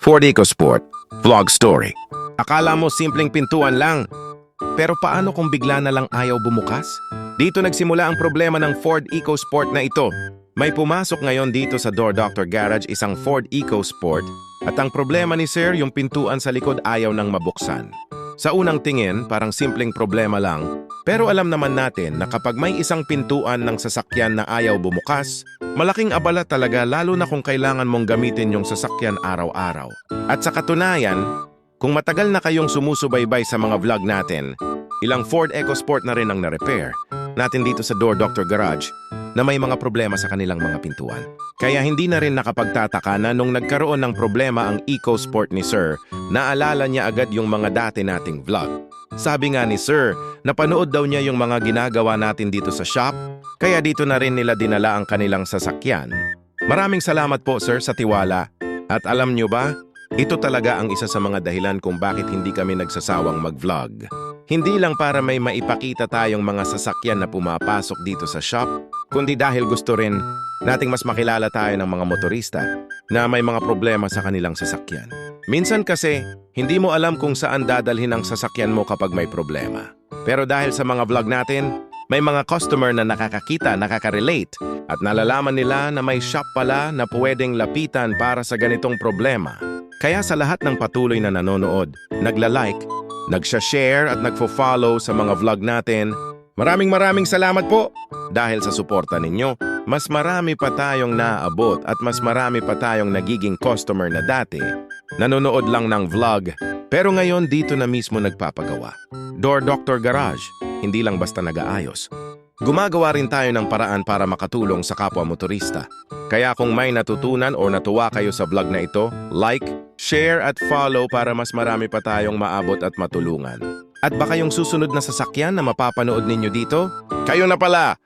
Ford EcoSport, Vlog Story. Akala mo simpleng pintuan lang, pero paano kung bigla na lang ayaw bumukas? Dito nagsimula ang problema ng Ford EcoSport na ito. May pumasok ngayon dito sa Door Doctor Garage isang Ford EcoSport at ang problema ni Sir yung pintuan sa likod ayaw nang mabuksan. Sa unang tingin, parang simpleng problema lang, pero alam naman natin na kapag may isang pintuan ng sasakyan na ayaw bumukas, malaking abala talaga lalo na kung kailangan mong gamitin yung sasakyan araw-araw. At sa katunayan, kung matagal na kayong sumusubaybay sa mga vlog natin, ilang Ford EcoSport na rin ang na-repair natin dito sa Door Doctor Garage na may mga problema sa kanilang mga pintuan. Kaya hindi na rin nakapagtataka na nung nagkaroon ng problema ang EcoSport ni Sir, naalala niya agad yung mga dati nating vlog. Sabi nga ni Sir, napanood daw niya yung mga ginagawa natin dito sa shop, kaya dito na rin nila dinala ang kanilang sasakyan. Maraming salamat po Sir sa tiwala. At alam niyo ba, ito talaga ang isa sa mga dahilan kung bakit hindi kami nagsasawang mag-vlog. Hindi lang para may maipakita tayong mga sasakyan na pumapasok dito sa shop, kundi dahil gusto rin nating mas makilala tayo ng mga motorista na may mga problema sa kanilang sasakyan. Minsan kasi, hindi mo alam kung saan dadalhin ang sasakyan mo kapag may problema. Pero dahil sa mga vlog natin, may mga customer na nakakakita, nakaka-relate at nalalaman nila na may shop pala na pwedeng lapitan para sa ganitong problema. Kaya sa lahat ng patuloy na nanonood, nagla-like, nagsha-share at nagfo-follow sa mga vlog natin, maraming salamat po! Dahil sa suporta ninyo, mas marami pa tayong naaabot at mas marami pa tayong nagiging customer na dati, nanonood lang ng vlog, pero ngayon dito na mismo nagpapagawa. Door Doctor Garage, hindi lang basta nag-aayos. Gumagawa rin tayo ng paraan para makatulong sa kapwa motorista. Kaya kung may natutunan o natuwa kayo sa vlog na ito, like, share at follow para mas marami pa tayong maabot at matulungan. At baka yung susunod na sasakyan na mapapanood ninyo dito, kayo na pala!